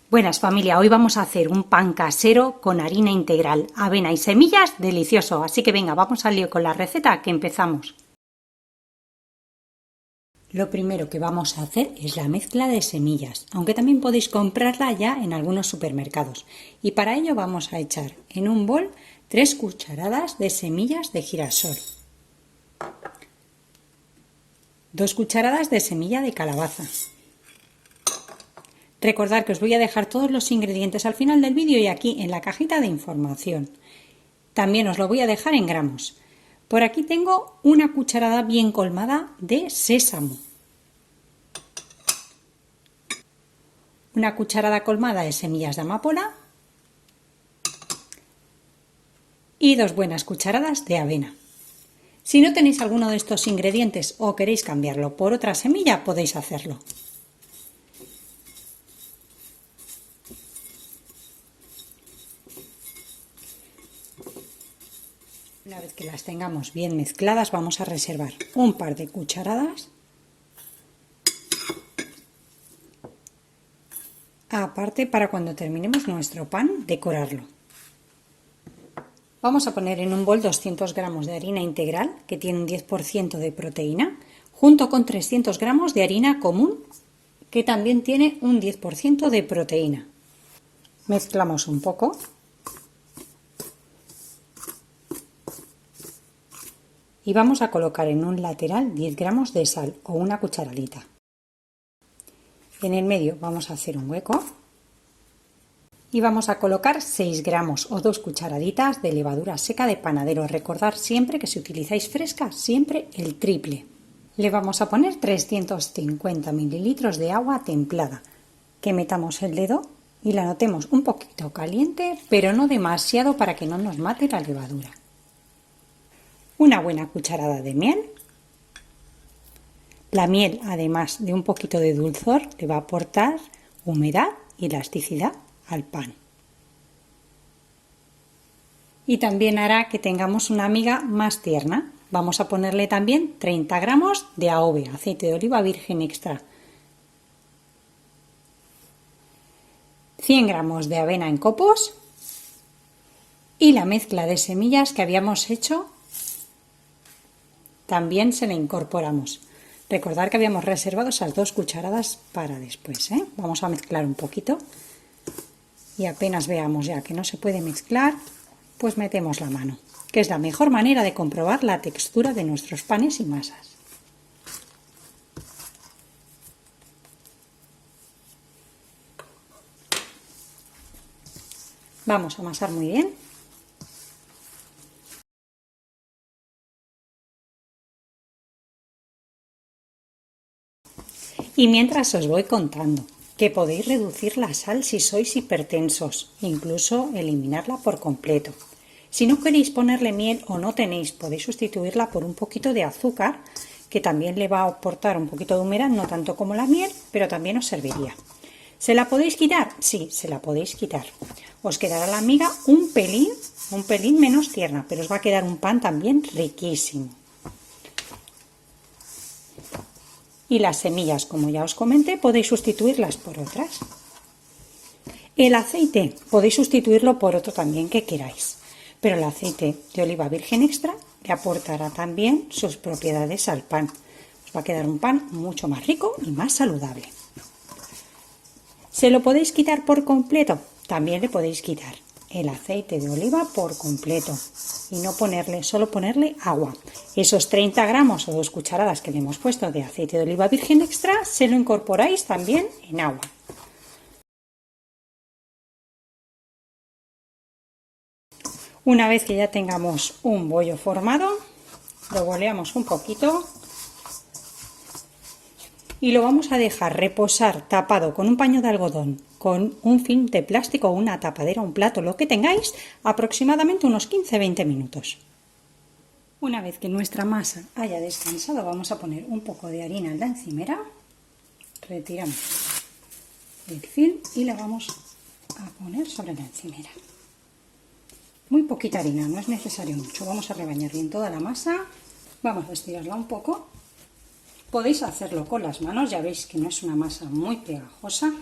Buenas familia, hoy vamos a hacer un pan casero con harina integral, avena y semillas, delicioso. Así que venga, vamos al lío con la receta que empezamos. Lo primero que vamos a hacer es la mezcla de semillas, aunque también podéis comprarla ya en algunos supermercados. Y para ello vamos a echar en un bol 3 cucharadas de semillas de girasol, 2 cucharadas de semilla de calabaza. Recordad que os voy a dejar todos los ingredientes al final del vídeo y aquí en la cajita de información. También os lo voy a dejar en gramos. Por aquí tengo una cucharada bien colmada de sésamo, una cucharada colmada de semillas de amapola y 2 buenas cucharadas de avena. Si no tenéis alguno de estos ingredientes o queréis cambiarlo por otra semilla, podéis hacerlo. Una vez que las tengamos bien mezcladas, vamos a reservar un par de cucharadas aparte para cuando terminemos nuestro pan decorarlo. Vamos a poner en un bol 200 gramos de harina integral que tiene un 10% de proteína, junto con 300 gramos de harina común que también tiene un 10% de proteína. Mezclamos un poco. Y vamos a colocar en un lateral 10 gramos de sal o una cucharadita. En el medio vamos a hacer un hueco y vamos a colocar 6 gramos o 2 cucharaditas de levadura seca de panadero. Recordad siempre que si utilizáis fresca, siempre el triple. Le vamos a poner 350 mililitros de agua templada. Que metamos el dedo y la notemos un poquito caliente, pero no demasiado para que no nos mate la levadura. Una buena cucharada de miel. La miel, además de un poquito de dulzor, le va a aportar humedad y elasticidad al pan. Y también hará que tengamos una miga más tierna. Vamos a ponerle también 30 gramos de AOV, aceite de oliva virgen extra. 100 gramos de avena en copos. Y la mezcla de semillas que habíamos hecho también se la incorporamos. Recordad que habíamos reservado esas 2 cucharadas para después, ¿eh? Vamos a mezclar un poquito y apenas veamos ya que no se puede mezclar, pues metemos la mano, que es la mejor manera de comprobar la textura de nuestros panes y masas. Vamos a amasar muy bien. Y mientras os voy contando que podéis reducir la sal si sois hipertensos, incluso eliminarla por completo. Si no queréis ponerle miel o no tenéis, podéis sustituirla por un poquito de azúcar, que también le va a aportar un poquito de humedad, no tanto como la miel, pero también os serviría. ¿Se la podéis quitar? Sí, se la podéis quitar. Os quedará la miga un pelín menos tierna, pero os va a quedar un pan también riquísimo. Y las semillas, como ya os comenté, podéis sustituirlas por otras. El aceite podéis sustituirlo por otro también que queráis, pero el aceite de oliva virgen extra le aportará también sus propiedades al pan. Os va a quedar un pan mucho más rico y más saludable. ¿Se lo podéis quitar por completo? También le podéis quitar el aceite de oliva por completo y no ponerle, solo ponerle agua. Esos 30 gramos o 2 cucharadas que le hemos puesto de aceite de oliva virgen extra se lo incorporáis también en agua. Una vez que ya tengamos un bollo formado, lo boleamos un poquito y lo vamos a dejar reposar tapado con un paño de algodón, con un film de plástico o una tapadera, un plato, lo que tengáis, aproximadamente unos 15-20 minutos. Una vez que nuestra masa haya descansado, vamos a poner un poco de harina en la encimera, retiramos el film y la vamos a poner sobre la encimera. Muy poquita harina, no es necesario mucho. Vamos a rebañar bien toda la masa, vamos a estirarla un poco. Podéis hacerlo con las manos, ya veis que no es una masa muy pegajosa,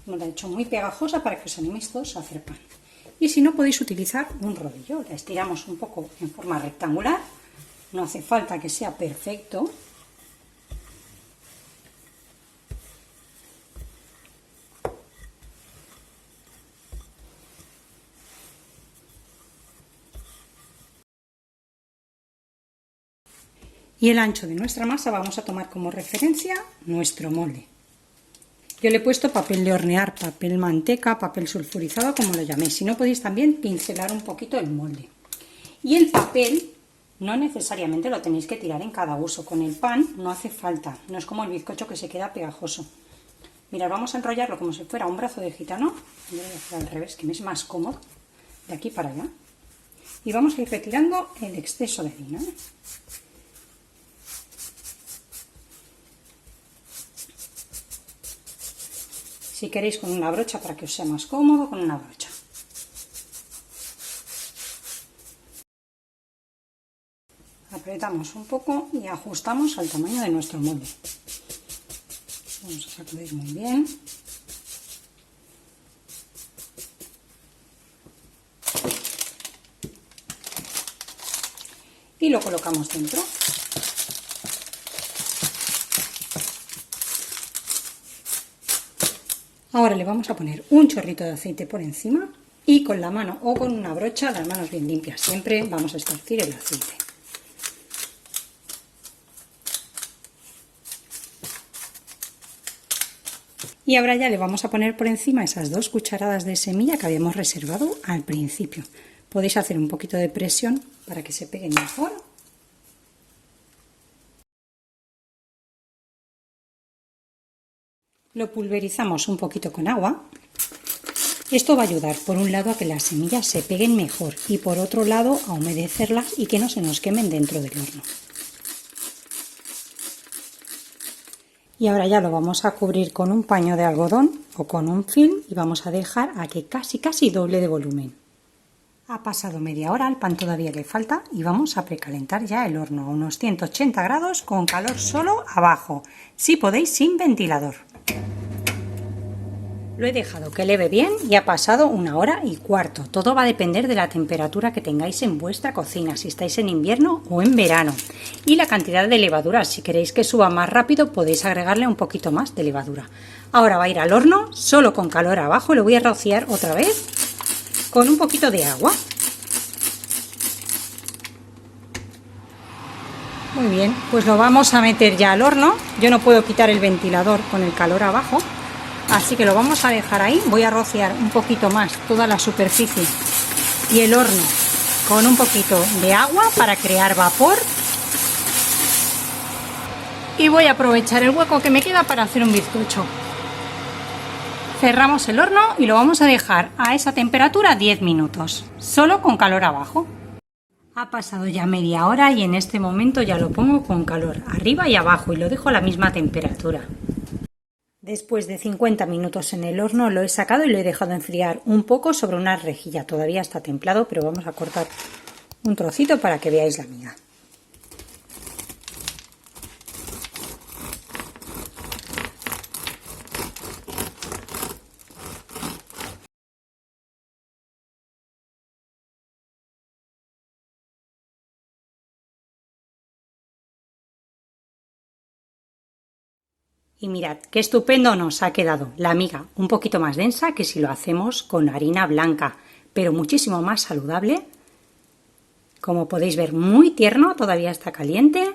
No la he hecho muy pegajosa para que os animéis todos a hacer pan. Y si no, podéis utilizar un rodillo. La estiramos un poco en forma rectangular. No hace falta que sea perfecto. Y el ancho de nuestra masa vamos a tomar como referencia nuestro molde. Yo le he puesto papel de hornear, papel manteca, papel sulfurizado, como lo llaméis. Si no, podéis también pincelar un poquito el molde. Y el papel no necesariamente lo tenéis que tirar en cada uso. Con el pan no hace falta. No es como el bizcocho que se queda pegajoso. Mirad, vamos a enrollarlo como si fuera un brazo de gitano. Yo lo voy a hacer al revés, que me es más cómodo. De aquí para allá. Y vamos a ir retirando el exceso de harina. Si queréis con una brocha para que os sea más cómodo, con una brocha. Apretamos un poco y ajustamos al tamaño de nuestro molde. Vamos a sacudir muy bien. Y lo colocamos dentro. Ahora le vamos a poner un chorrito de aceite por encima y con la mano o con una brocha, las manos bien limpias siempre, vamos a esparcir el aceite. Y ahora ya le vamos a poner por encima esas 2 cucharadas de semilla que habíamos reservado al principio. Podéis hacer un poquito de presión para que se peguen mejor. Lo pulverizamos un poquito con agua. Esto va a ayudar por un lado a que las semillas se peguen mejor y por otro lado a humedecerlas y que no se nos quemen dentro del horno. Y ahora ya lo vamos a cubrir con un paño de algodón o con un film y vamos a dejar a que casi doble de volumen. Ha pasado media hora, el pan todavía le falta y vamos a precalentar ya el horno a unos 180 grados con calor solo abajo, si podéis sin ventilador. Lo he dejado que leve bien y ha pasado 1 hora y cuarto. Todo va a depender de la temperatura que tengáis en vuestra cocina, si estáis en invierno o en verano. Y la cantidad de levadura, si queréis que suba más rápido podéis agregarle un poquito más de levadura. Ahora va a ir al horno solo con calor abajo y lo voy a rociar otra vez con un poquito de agua. Muy bien, pues lo vamos a meter ya al horno. Yo no puedo quitar el ventilador con el calor abajo. Así que lo vamos a dejar ahí. Voy a rociar un poquito más toda la superficie y el horno con un poquito de agua para crear vapor. Y voy a aprovechar el hueco que me queda para hacer un bizcocho. Cerramos el horno y lo vamos a dejar a esa temperatura 10 minutos, solo con calor abajo. Ha pasado ya media hora y en este momento ya lo pongo con calor arriba y abajo y lo dejo a la misma temperatura. Después de 50 minutos en el horno lo he sacado y lo he dejado enfriar un poco sobre una rejilla. Todavía está templado, pero vamos a cortar un trocito para que veáis la miga. Y mirad, qué estupendo nos ha quedado la miga, un poquito más densa que si lo hacemos con harina blanca, pero muchísimo más saludable. Como podéis ver, muy tierno, todavía está caliente.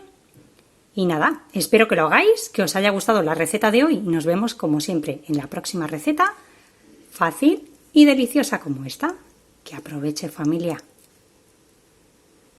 Y nada, espero que lo hagáis, que os haya gustado la receta de hoy y nos vemos como siempre en la próxima receta, fácil y deliciosa como esta. Que aproveche, familia.